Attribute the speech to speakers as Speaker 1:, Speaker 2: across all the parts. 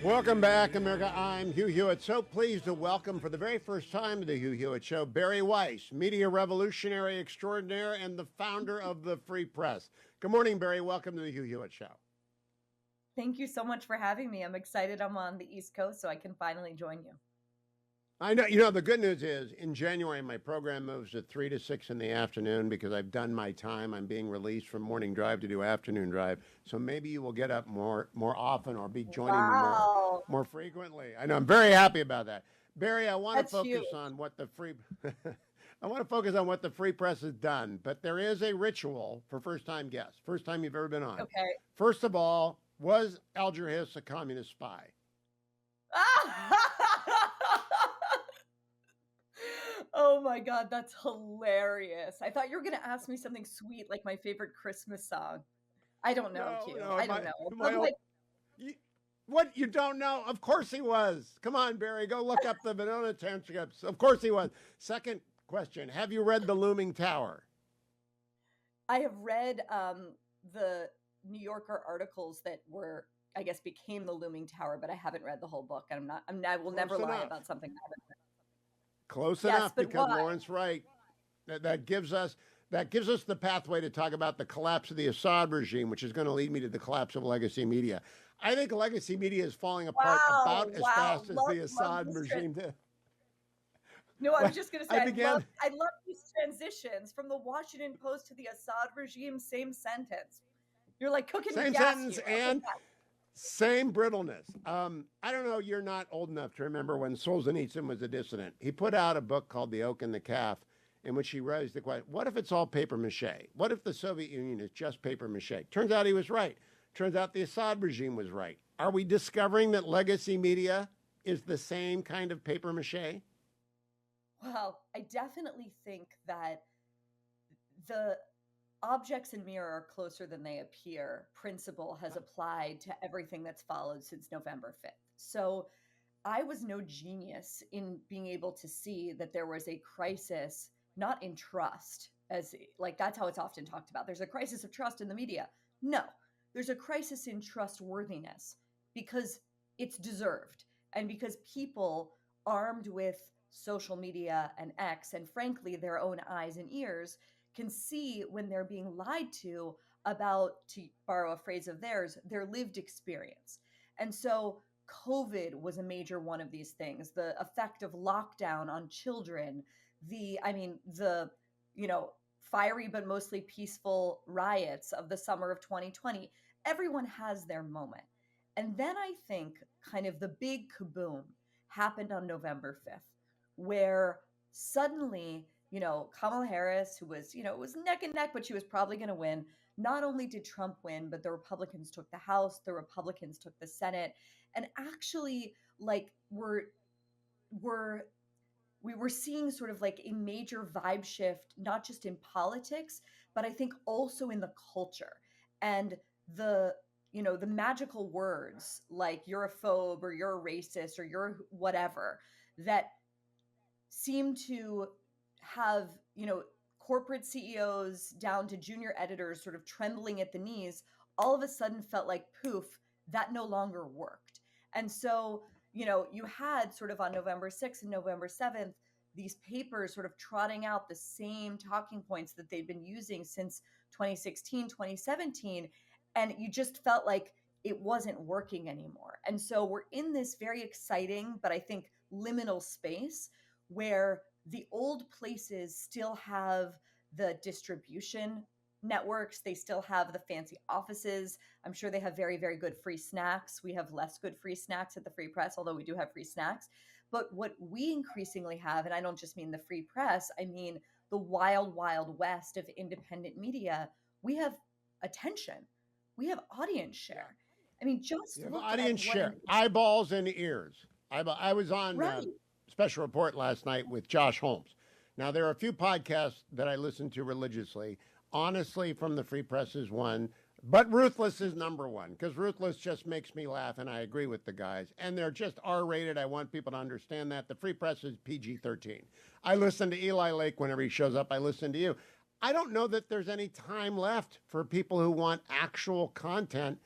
Speaker 1: Welcome back, America. I'm Hugh Hewitt. So pleased to welcome for the very first time to the Hugh Hewitt Show, Bari Weiss, media revolutionary extraordinaire and the founder of the Free Press. Good morning, Bari. Welcome to the Hugh Hewitt Show.
Speaker 2: Thank you so much for having me. I'm excited I'm on the East Coast so I can finally join you.
Speaker 1: I know, the good news is in January, my program moves to 3 to 6 in the afternoon because I've done my time. I'm being released from morning drive to do afternoon drive. So maybe you will get up more often or be joining me
Speaker 2: Wow,
Speaker 1: more frequently. I know, I'm very happy about that. Bari, I want to
Speaker 2: that's
Speaker 1: focus
Speaker 2: huge.
Speaker 1: on what the free I want to focus on what the Free Press has done, but there is a ritual for first-time guests, first time you've ever been on.
Speaker 2: Okay.
Speaker 1: First of all, was Alger Hiss a communist spy?
Speaker 2: Oh my God, that's hilarious. I thought you were going to ask me something sweet like my favorite Christmas song. I don't know,
Speaker 1: No,
Speaker 2: Q.
Speaker 1: no,
Speaker 2: I don't know.
Speaker 1: my
Speaker 2: But like,
Speaker 1: you, what you don't know? Of course he was. Come on, Bari, go look up the Venona transcripts. Of course he was. Second question: have you read The Looming Tower?
Speaker 2: I have read the New Yorker articles that were, I guess, became the Looming Tower, but I haven't read the whole book. And I will never
Speaker 1: Close
Speaker 2: lie
Speaker 1: enough.
Speaker 2: about something I haven't read.
Speaker 1: Close
Speaker 2: Yes,
Speaker 1: enough,
Speaker 2: but
Speaker 1: because
Speaker 2: why?
Speaker 1: Lawrence Wright that gives us the pathway to talk about the collapse of the Assad regime, which is going to lead me to the collapse of legacy media. I think legacy media is falling apart
Speaker 2: Wow,
Speaker 1: about as
Speaker 2: wow.
Speaker 1: fast as
Speaker 2: Love
Speaker 1: the
Speaker 2: love
Speaker 1: Assad
Speaker 2: this
Speaker 1: regime did.
Speaker 2: No, I was
Speaker 1: Well,
Speaker 2: just gonna say
Speaker 1: I began
Speaker 2: I love these transitions from the Washington Post to the Assad regime, same sentence. You're like cooking with
Speaker 1: same
Speaker 2: gas
Speaker 1: sentence
Speaker 2: here. Okay,
Speaker 1: and same brittleness. I don't know. You're not old enough to remember when Solzhenitsyn was a dissident. He put out a book called The Oak and the Calf, in which he raised the question: what if it's all paper mache? What if the Soviet Union is just paper mache? Turns out he was right. Turns out the Assad regime was right. Are we discovering that legacy media is the same kind of paper mache?
Speaker 2: well, I definitely think that the objects in mirror are closer than they appear principle has applied to everything that's followed since November 5th. So I was no genius in being able to see that there was a crisis, not in trust, as like that's how it's often talked about. There's a crisis of trust in the media. No, there's a crisis in trustworthiness because it's deserved. And because people armed with social media and X, and frankly, their own eyes and ears, can see when they're being lied to about, to borrow a phrase of theirs, their lived experience. And so COVID was a major one of these things. The effect of lockdown on children, the fiery but mostly peaceful riots of the summer of 2020. Everyone has their moment. And then I think kind of the big kaboom happened on November 5th, where suddenly, Kamala Harris, who was, it was neck and neck, but she was probably going to win. Not only did Trump win, but the Republicans took the House, the Republicans took the Senate, and actually, like, we're we were seeing sort of like a major vibe shift, not just in politics, but I think also in the culture. And the magical words like you're a phobe or you're a racist or you're whatever that seem to have, corporate CEOs down to junior editors sort of trembling at the knees, all of a sudden felt like poof, that no longer worked. And so, you had sort of on November 6th and November 7th, these papers sort of trotting out the same talking points that they'd been using since 2016, 2017. And you just felt like it wasn't working anymore. And so we're in this very exciting, but I think liminal space where the old places still have the distribution networks, they still have the fancy offices. I'm sure they have very, very good free snacks. We have less good free snacks at the Free Press, although we do have free snacks. But what we increasingly have, and I don't just mean the Free Press, I mean the wild, wild west of independent media, we have attention, we have audience
Speaker 1: Yeah.
Speaker 2: share. I mean, just
Speaker 1: You have
Speaker 2: look at
Speaker 1: audience
Speaker 2: what
Speaker 1: share,
Speaker 2: an
Speaker 1: eyeballs and ears. I was on
Speaker 2: right.
Speaker 1: Special Report last night with Josh Holmes. Now, there are a few podcasts that I listen to religiously. Honestly, from the Free Press is one, but Ruthless is number one because Ruthless just makes me laugh, and I agree with the guys. And they're just R rated. I want people to understand that. The Free Press is PG 13. I listen to Eli Lake whenever he shows up, I listen to you. I don't know that there's any time left for people who want actual content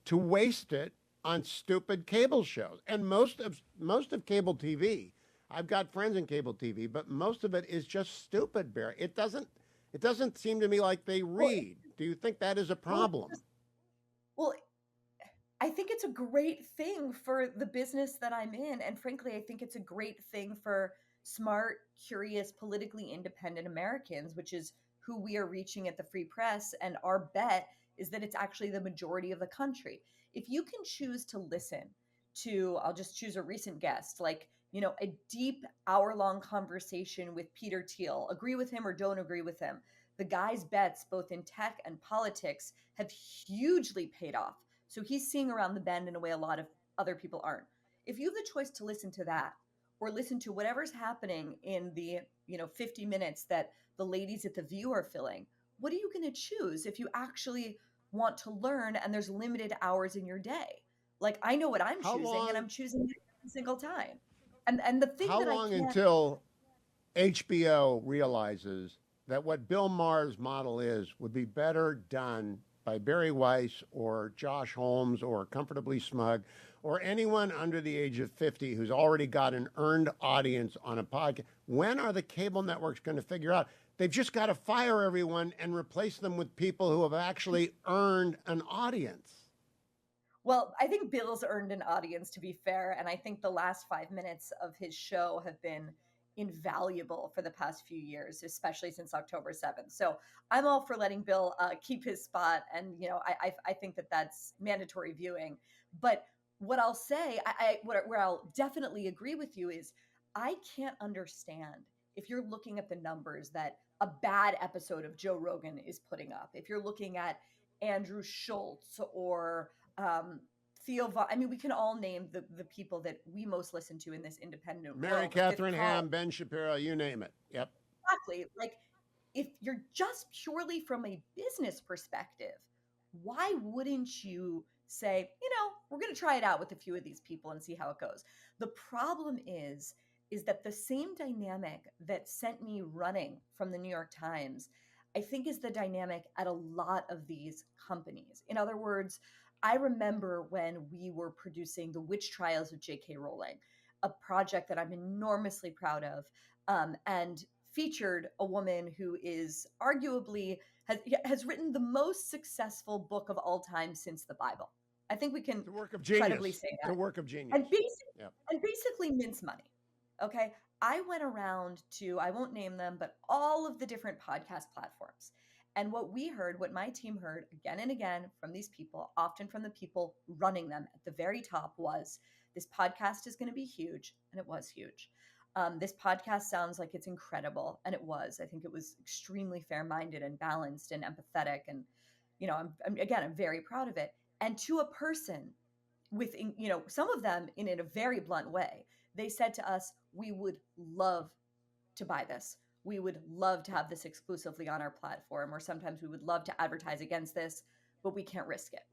Speaker 1: to waste it on stupid cable shows. And most of cable TV, I've got friends in cable TV, but most of it is just stupid, Barry. It doesn't seem to me like they
Speaker 2: Well,
Speaker 1: read. Do you think that is a
Speaker 2: well, it's
Speaker 1: problem?
Speaker 2: just, well, I think it's a great thing for the business that I'm in. And frankly, I think it's a great thing for smart, curious, politically independent Americans, which is who we are reaching at the Free Press. And our bet is that it's actually the majority of the country. If you can choose to listen to, I'll just choose a recent guest, like, a deep hour-long conversation with Peter Thiel, agree with him or don't agree with him. The guy's bets, both in tech and politics, have hugely paid off, so he's seeing around the bend in a way a lot of other people aren't. If you have the choice to listen to that or listen to whatever's happening in the, 50 minutes that the ladies at the View are filling, what are you going to choose if you actually want to learn and there's limited hours in your day? Like, I know what I'm
Speaker 1: How
Speaker 2: choosing, and
Speaker 1: long
Speaker 2: I'm choosing it every single time. And the thing
Speaker 1: how
Speaker 2: that I
Speaker 1: long
Speaker 2: can't
Speaker 1: until HBO realizes that what Bill Maher's model is would be better done by Bari Weiss or Josh Holmes or Comfortably Smug or anyone under the age of 50 who's already got an earned audience on a podcast? When are the cable networks going to figure out they've just got to fire everyone and replace them with people who have actually earned an audience?
Speaker 2: Well, I think Bill's earned an audience, to be fair, and I think the last 5 minutes of his show have been invaluable for the past few years, especially since October 7th. So I'm all for letting Bill keep his spot, and I think that that's mandatory viewing. But what I'll say, where I'll definitely agree with you is, I can't understand if you're looking at the numbers that a bad episode of Joe Rogan is putting up. If you're looking at Andrew Schultz or Theo Von. I mean, we can all name the people that we most listen to in this independent
Speaker 1: Mary
Speaker 2: world, the fifth
Speaker 1: Catherine
Speaker 2: column.
Speaker 1: Ham, Ben Shapiro, you name it. Yep.
Speaker 2: Exactly. Like, if you're just purely from a business perspective, why wouldn't you say, we're going to try it out with a few of these people and see how it goes? The problem is that the same dynamic that sent me running from the New York Times, I think, is the dynamic at a lot of these companies. In other words, I remember when we were producing the witch trials of J.K. Rowling, a project that I'm enormously proud of, and featured a woman who is arguably has written the most successful book of all time since the Bible. I think we can
Speaker 1: The work of
Speaker 2: credibly
Speaker 1: genius.
Speaker 2: say
Speaker 1: The
Speaker 2: that.
Speaker 1: work of genius.
Speaker 2: And basic
Speaker 1: Yep.
Speaker 2: and basically mince money. Okay. I went around to, I won't name them, but all of the different podcast platforms. And what my team heard again and again from these people, often from the people running them at the very top, was this podcast is going to be huge. And it was huge. This podcast sounds like it's incredible. And it was. I think it was extremely fair minded and balanced and empathetic. And, I'm very proud of it. And to a person, with some of them in a very blunt way, they said to us, we would love to buy this, we would love to have this exclusively on our platform, or sometimes we would love to advertise against this, but we can't risk it.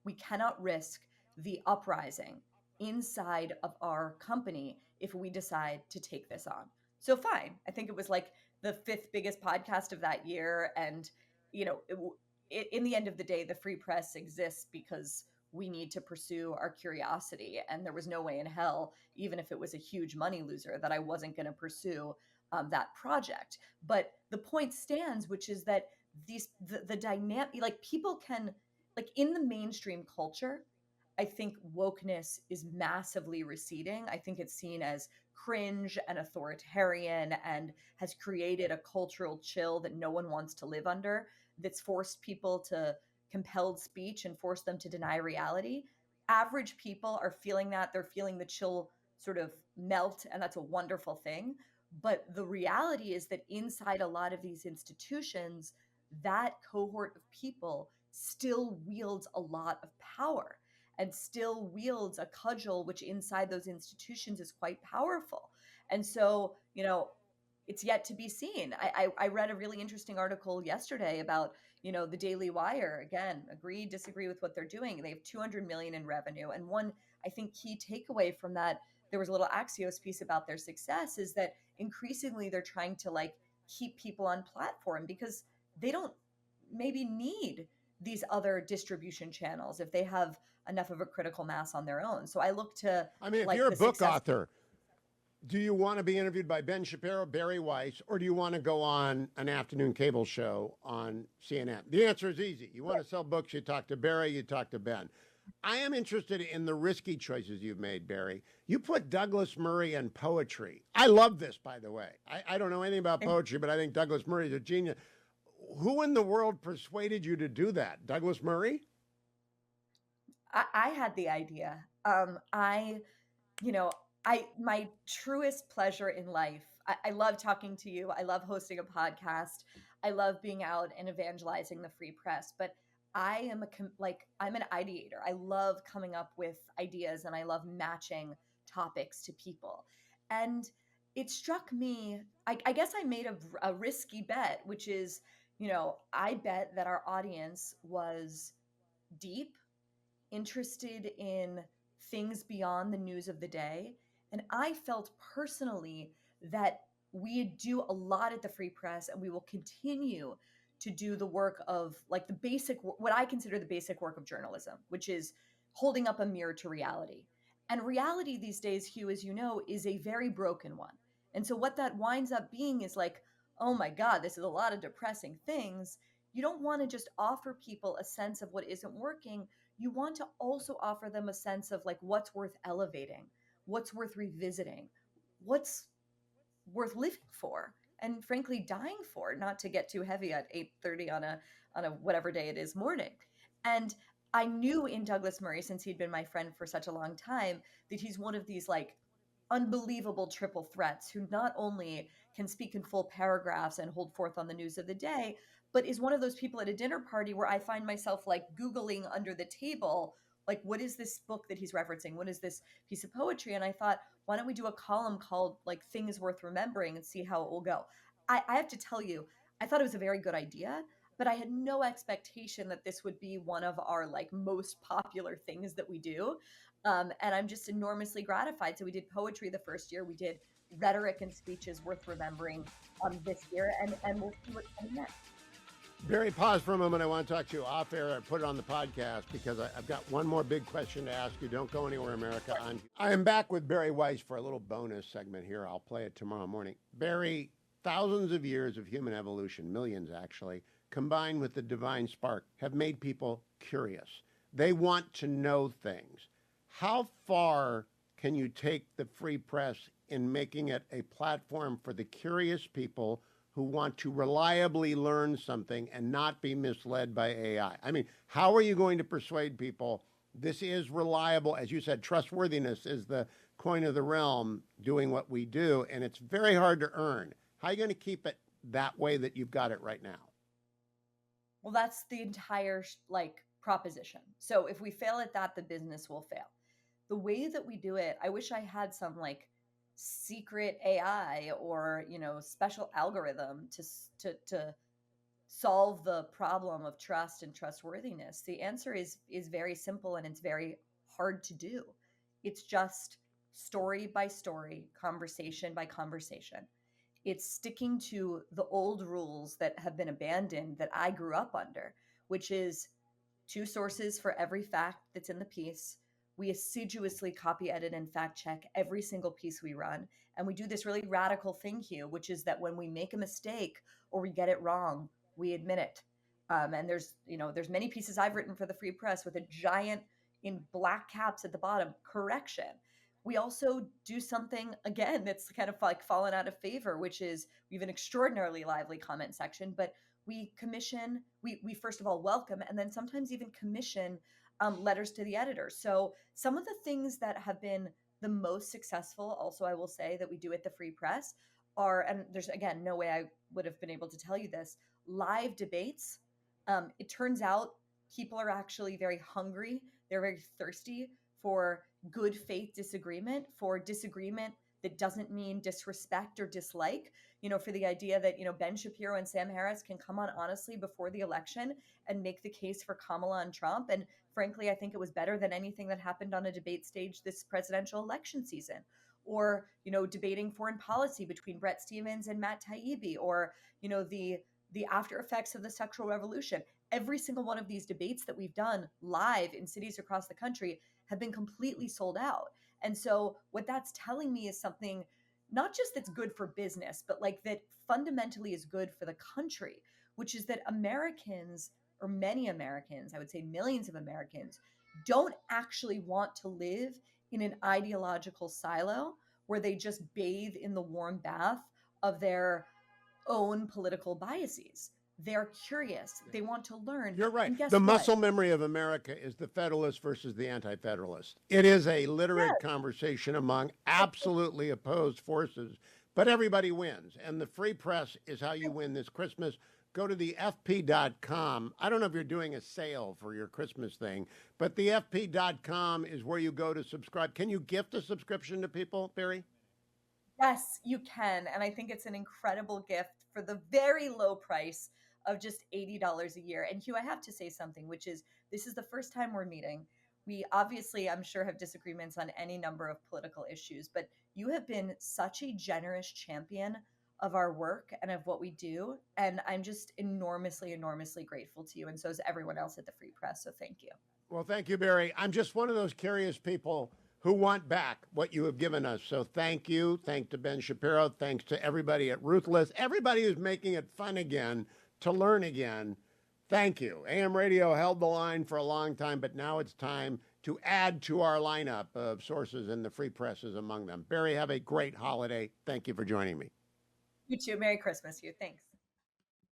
Speaker 2: We cannot risk the uprising inside of our company if we decide to take this on. So fine, I think it was like the fifth biggest podcast of that year. And in the end of the day, the Free Press exists because we need to pursue our curiosity. And there was no way in hell, even if it was a huge money loser, that I wasn't going to pursue that project. But the point stands, which is that the dynamic, like, people can, like, in the mainstream culture, I think wokeness is massively receding. I think it's seen as cringe and authoritarian and has created a cultural chill that no one wants to live under, that's forced people to compelled speech and forced them to deny reality. Average people are feeling that. They're feeling the chill sort of melt, and that's a wonderful thing. But the reality is that inside a lot of these institutions, that cohort of people still wields a lot of power and still wields a cudgel, which inside those institutions is quite powerful. And so, it's yet to be seen. I read a really interesting article yesterday about, the Daily Wire. Again, agree, disagree with what they're doing. They have 200 million in revenue. And one, I think, key takeaway from that, there was a little Axios piece about their success, is that increasingly they're trying to, like, keep people on platform because they don't maybe need these other distribution channels. If they have enough of a critical mass on their own. So I look to
Speaker 1: I mean, if
Speaker 2: like
Speaker 1: you're a
Speaker 2: the
Speaker 1: book
Speaker 2: success.
Speaker 1: author, do you want to be interviewed by Ben Shapiro, Bari Weiss, or do you want to go on an afternoon cable show on CNN? The answer is easy. You want to sell books, you talk to Barry, you talk to Ben. I am interested in the risky choices you've made, Barry. You put Douglas Murray in poetry. I love this, by the way. I don't know anything about poetry, but I think Douglas Murray is a genius. Who in the world persuaded you to do that? Douglas Murray?
Speaker 2: I had the idea. You know, my truest pleasure in life. I love talking to you. I love hosting a podcast. I love being out and evangelizing the free press. But I'm an ideator. I love coming up with ideas and I love matching topics to people. And it struck me. I guess I made a risky bet, which is, I bet that our audience was deep, interested in things beyond the news of the day. And I felt personally that we do a lot at the Free Press and we will continue to do the work of like the basic, what I consider the basic work of journalism, which is holding up a mirror to reality. And reality these days, Hugh, as you know, is a very broken one. And so what that winds up being is like, oh my God, this is a lot of depressing things. You don't want to just offer people a sense of what isn't working. You want to also offer them a sense of like what's worth elevating, what's worth revisiting, what's worth living for, and frankly dying for, not to get too heavy at 8:30 on a whatever day it is morning. And I knew in Douglas Murray, since he'd been my friend for such a long time, that he's one of these like unbelievable triple threats who not only can speak in full paragraphs and hold forth on the news of the day, but is one of those people at a dinner party where I find myself like Googling under the table, like, what is this book that he's referencing? What is this piece of poetry? And I thought, why don't we do a column called like Things Worth Remembering and see how it will go? I have to tell you, I thought it was a very good idea, but I had no expectation that this would be one of our like most popular things that we do. And I'm just enormously gratified. So we did poetry the first year. We did rhetoric and speeches worth remembering this year, and we'll see what's coming next.
Speaker 1: Barry, pause for a moment. I want to talk to you off air. I put it on the podcast because I've got one more big question to ask you. Don't go anywhere, America. I am back with Bari Weiss for a little bonus segment here. I'll play it tomorrow morning. Barry, thousands of years of human evolution, millions actually, combined with the divine spark, have made people curious. They want to know things. How far can you take the free press in making it a platform for the curious people who want to reliably learn something and not be misled by AI? I mean, how are you going to persuade people this is reliable? As you said, trustworthiness is the coin of the realm doing what we do, and it's very hard to earn. How are you going to keep it that way that you've got it right now?
Speaker 2: Well, that's the entire like proposition. So if we fail at that, the business will fail. The way that we do it, I wish I had some like secret AI or special algorithm to solve the problem of trust and trustworthiness. The answer is very simple and it's very hard to do. It's just story by story, conversation by conversation. It's sticking to the old rules that have been abandoned that I grew up under, which is two sources for every fact that's in the piece. We assiduously copy, edit, and fact check every single piece we run. And we do this really radical thing, Hugh, which is that when we make a mistake or we get it wrong, we admit it. And there's many pieces I've written for the Free Press with a giant in black caps at the bottom correction. We also do something again that's kind of like fallen out of favor, which is we have an extraordinarily lively comment section, but we first of all welcome and then sometimes even commission letters to the editor. So some of the things that have been the most successful, also I will say that we do at the Free Press are, and there's again no way I would have been able to tell you this, live debates. It turns out people are actually very hungry. They're very thirsty for good faith disagreement, for disagreement that doesn't mean disrespect or dislike, for the idea that, Ben Shapiro and Sam Harris can come on honestly before the election and make the case for Kamala and Trump. And frankly, I think it was better than anything that happened on a debate stage this presidential election season. Or, debating foreign policy between Brett Stevens and Matt Taibbi, or, the after effects of the sexual revolution. every single one of these debates that we've done live in cities across the country have been completely sold out. And so what that's telling me is something not just that's good for business, but like that fundamentally is good for the country, which is that Americans, or many Americans, I would say millions of Americans, don't actually want to live in an ideological silo where they just bathe in the warm bath of their own political biases. They're curious. They want to learn.
Speaker 1: You're right.
Speaker 2: And guess
Speaker 1: The
Speaker 2: what?
Speaker 1: muscle memory of America is the Federalist versus the Anti-Federalist. It is a literate
Speaker 2: Yes.
Speaker 1: conversation among absolutely opposed forces, but everybody wins. And the free press is how you win this Christmas. Go to the FP.com. I don't know if you're doing a sale for your Christmas thing, but the FP.com is where you go to subscribe. Can you gift a subscription to people, Barry?
Speaker 2: Yes, you can. And I think it's an incredible gift for the very low price of just $80 a year. And Hugh, I have to say something, which is this is the first time we're meeting. We obviously, I'm sure, have disagreements on any number of political issues, but you have been such a generous champion of our work and of what we do. And I'm just enormously, enormously grateful to you. And so is everyone else at the Free Press. So thank you.
Speaker 1: Well, thank you, Barry. I'm just one of those curious people who want back what you have given us. So thank you. Thanks to Ben Shapiro. Thanks to everybody at Ruthless. Everybody who's making it fun again, to learn again. Thank you. AM radio held the line for a long time, but now it's time to add to our lineup of sources, and the Free Press is among them. Barry, have a great holiday. Thank you for joining me.
Speaker 2: You too. Merry Christmas, Hugh. Thanks.